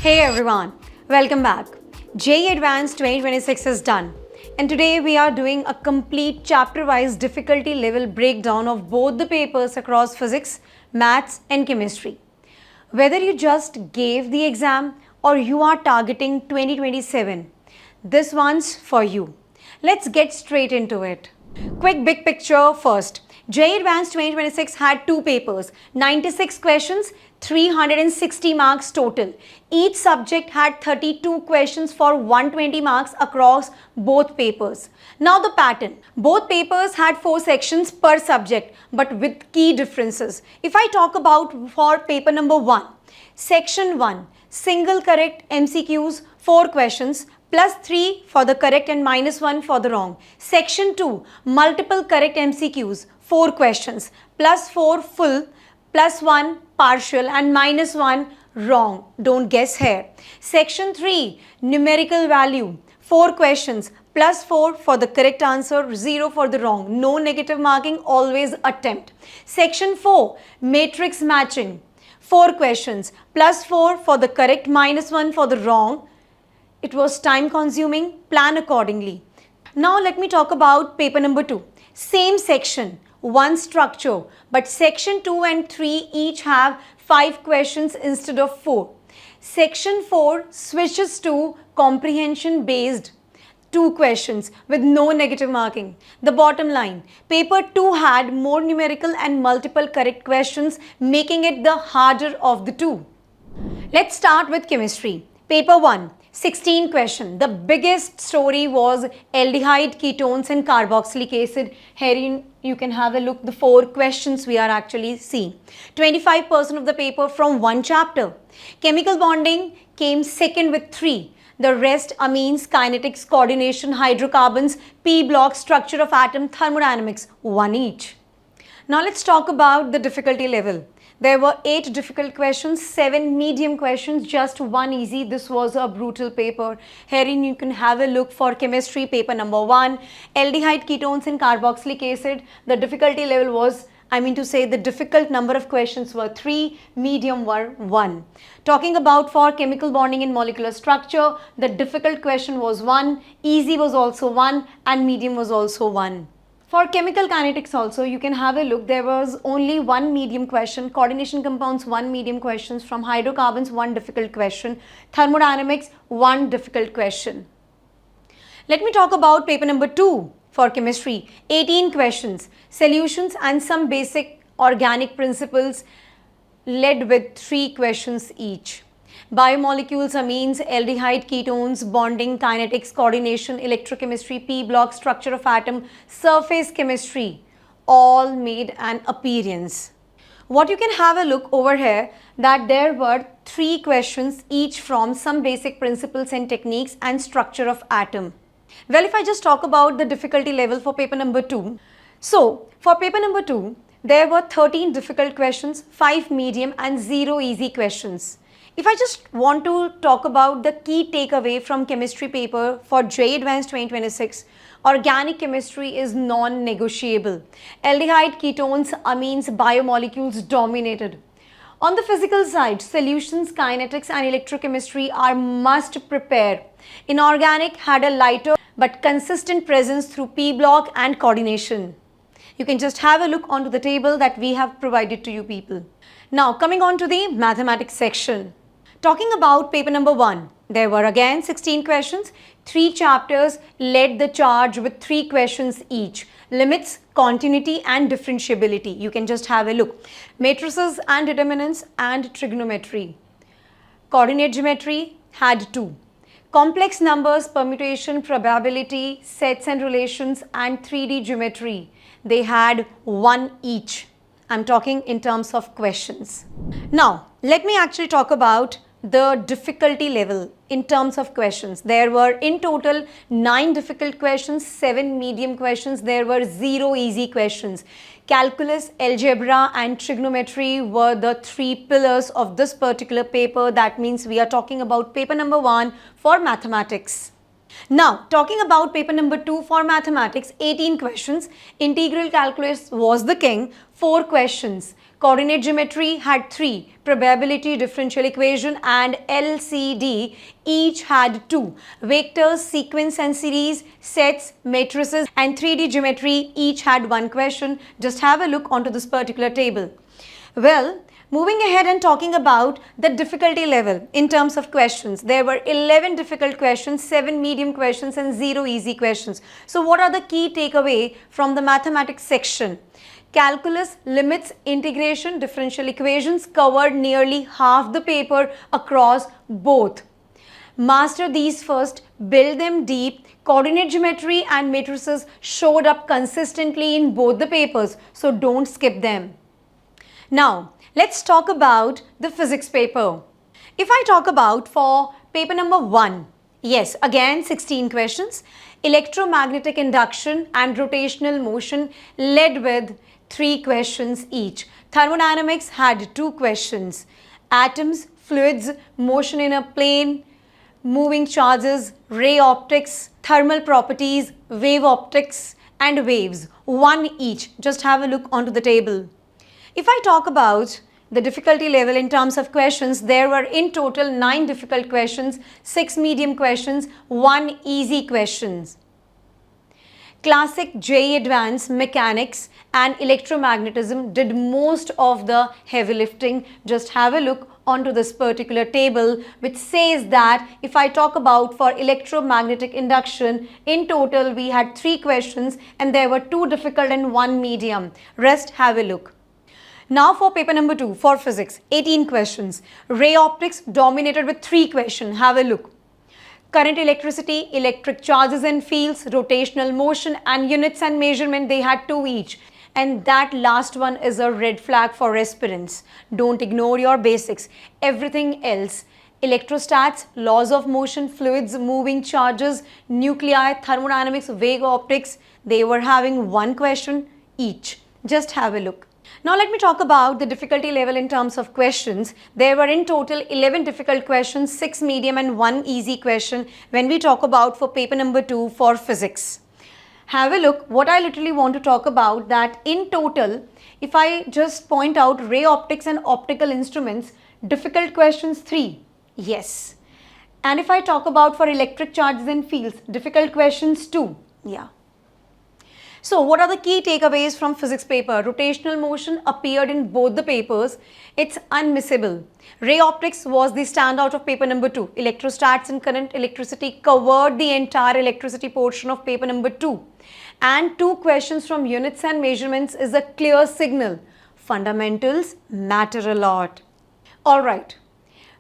Hey everyone, welcome back. JEE Advanced 2026 is done, and today we are doing a complete chapter-wise difficulty level breakdown of both the papers across physics, maths and chemistry. Whether you just gave the exam or you are targeting 2027, this one's for you. Let's get straight into it. Quick big picture first. JEE Advanced 2026 had two papers, 96 questions, 360 marks total. Each subject had 32 questions for 120 marks across both papers. Now the pattern. Both papers had 4 sections per subject, but with key differences. If I talk about for paper number 1, section 1, single correct MCQs, 4 questions, plus 3 for the correct and minus 1 for the wrong. Section 2, multiple correct MCQs, 4 questions, plus 4 full, plus 1 partial and minus 1 wrong. Don't guess here. Section 3, numerical value, 4 questions, plus 4 for the correct answer, 0 for the wrong. No negative marking, always attempt. Section 4, matrix matching, 4 questions, plus 4 for the correct, minus 1 for the wrong. It was time consuming, plan accordingly. Now let me talk about paper number 2. Same section, one structure, but section 2 and 3 each have 5 questions instead of 4. Section 4 switches to comprehension based 2 questions with no negative marking. The bottom line, paper 2 had more numerical and multiple correct questions, making it the harder of the two. Let's start with chemistry. Paper 1. 16 question. The biggest story was aldehyde, ketones and carboxylic acid. Here you can have a look the 4 questions we are actually seeing. 25% of the paper from one chapter. Chemical bonding came second with 3. The rest amines, kinetics, coordination, hydrocarbons, P block, structure of atom, thermodynamics, 1 each. Now let's talk about the difficulty level. There were 8 difficult questions, 7 medium questions, just 1 easy. This was a brutal paper. Herein you can have a look for chemistry paper number 1. Aldehyde, ketones and carboxylic acid. The difficulty level was, the difficult number of questions were 3, medium were 1. Talking about for chemical bonding and molecular structure, the difficult question was 1, easy was also 1 and medium was also 1. For chemical kinetics also, you can have a look. There was only 1 medium question, coordination compounds 1 medium questions, from hydrocarbons 1 difficult question, thermodynamics 1 difficult question. Let me talk about paper number 2 for chemistry. 18 questions, solutions and some basic organic principles led with 3 questions each. Biomolecules, amines, aldehyde, ketones, bonding, kinetics, coordination, electrochemistry, P block, structure of atom, surface chemistry, all made an appearance. What you can have a look over here, that there were 3 questions each from some basic principles and techniques and structure of atom. Well, if I just talk about the difficulty level for paper number 2. So, for paper number 2, there were 13 difficult questions, 5 medium and 0 easy questions. If I just want to talk about the key takeaway from chemistry paper for JEE Advanced 2026, organic chemistry is non-negotiable. Aldehyde, ketones, amines, biomolecules dominated. On the physical side, solutions, kinetics and electrochemistry are must prepare. Inorganic had a lighter but consistent presence through P block and coordination. You can just have a look onto the table that we have provided to you people. Now coming on to the mathematics section. Talking about paper number 1, there were again 16 questions, 3 chapters led the charge with 3 questions each. Limits, continuity and differentiability. You can just have a look. Matrices and determinants and trigonometry. Coordinate geometry had 2. Complex numbers, permutation, probability, sets and relations and 3D geometry. They had 1 each. I'm talking in terms of questions. Now, let me actually talk about the difficulty level in terms of questions. There were in total 9 difficult questions, 7 medium questions, there were 0 easy questions. Calculus, algebra and trigonometry were the 3 pillars of this particular paper. That means we are talking about paper number 1 for mathematics. Now, talking about paper number 2 for mathematics, 18 questions. Integral calculus was the king, 4 questions. Coordinate geometry had 3. Probability, differential equation and LCD each had 2. Vectors, sequence and series, sets, matrices and 3D geometry each had 1 question. Just have a look onto this particular table. Well, moving ahead and talking about the difficulty level in terms of questions, there were 11 difficult questions, 7 medium questions and 0 easy questions. So what are the key takeaway from the mathematics section? Calculus, limits, integration, differential equations covered nearly half the paper across both. Master these first, build them deep. Coordinate geometry and matrices showed up consistently in both the papers, so don't skip them. Now, let's talk about the physics paper. If I talk about for paper number 1, yes, again 16 questions. Electromagnetic induction and rotational motion led with 3 questions each. Thermodynamics had 2 questions. Atoms, fluids, motion in a plane, moving charges, ray optics, thermal properties, wave optics and waves, 1 each. Just have a look onto the table. If I talk about the difficulty level in terms of questions, there were in total 9 difficult questions, 6 medium questions, 1 easy questions. Classic JEE Advanced Mechanics and Electromagnetism did most of the heavy lifting. Just have a look onto this particular table which says that if I talk about for electromagnetic induction, in total we had 3 questions and there were 2 difficult and 1 medium. Rest have a look. Now for paper number 2 for physics, 18 questions. Ray optics dominated with 3 questions. Have a look. Current, electricity, electric charges and fields, rotational motion and units and measurement, they had 2 each. And that last one is a red flag for aspirants. Don't ignore your basics. Everything else, electrostats, laws of motion, fluids, moving charges, nuclei, thermodynamics, wave optics, they were having 1 question each. Just have a look. Now let me talk about the difficulty level in terms of questions. There were in total 11 difficult questions, 6 medium and 1 easy question when we talk about for paper number 2 for physics. Have a look. What I literally want to talk about that in total, if I just point out ray optics and optical instruments, difficult questions 3. Yes. And if I talk about for electric charges and fields, difficult questions 2. Yeah. So what are the key takeaways from physics paper? Rotational motion appeared in both the papers. It's unmissable. Ray optics was the standout of paper number 2. Electrostats and current, electricity covered the entire electricity portion of paper number 2. And 2 questions from units and measurements is a clear signal. Fundamentals matter a lot. Alright,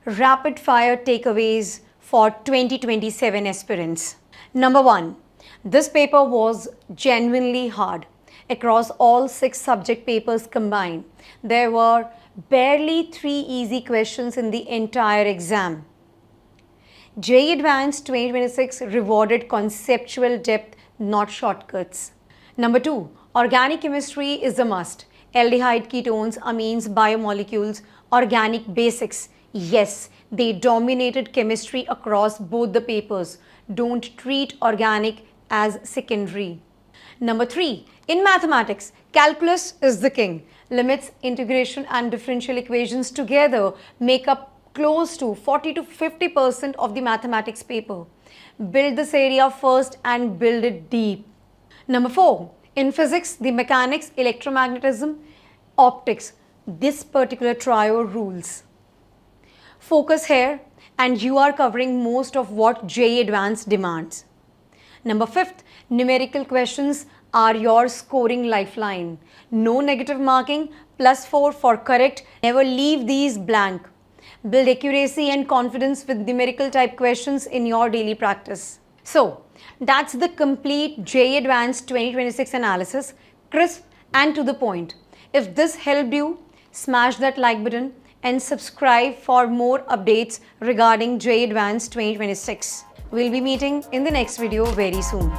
rapid fire takeaways for 2027 aspirants. Number 1. This paper was genuinely hard. Across all 6 subject papers combined, there were barely 3 easy questions in the entire exam. JEE Advanced 2026 rewarded conceptual depth, not shortcuts. Number 2, organic chemistry is a must. Aldehyde, ketones, amines, biomolecules, organic basics. Yes, they dominated chemistry across both the papers. Don't treat organic as secondary. Number 3, in mathematics, calculus is the king. Limits, integration and differential equations together make up close to 40 to 50% of the mathematics paper. Build this area first and build it deep. Number 4, in physics, the mechanics, electromagnetism, optics, this particular trio rules. Focus here and you are covering most of what JEE Advanced demands. Number 5th, numerical questions are your scoring lifeline. No negative marking, +4 for correct. Never leave these blank. Build accuracy and confidence with numerical type questions in your daily practice. So, that's the complete JEE Advanced 2026 analysis, crisp and to the point. If this helped you, smash that like button and subscribe for more updates regarding JEE Advanced 2026. We'll be meeting in the next video very soon.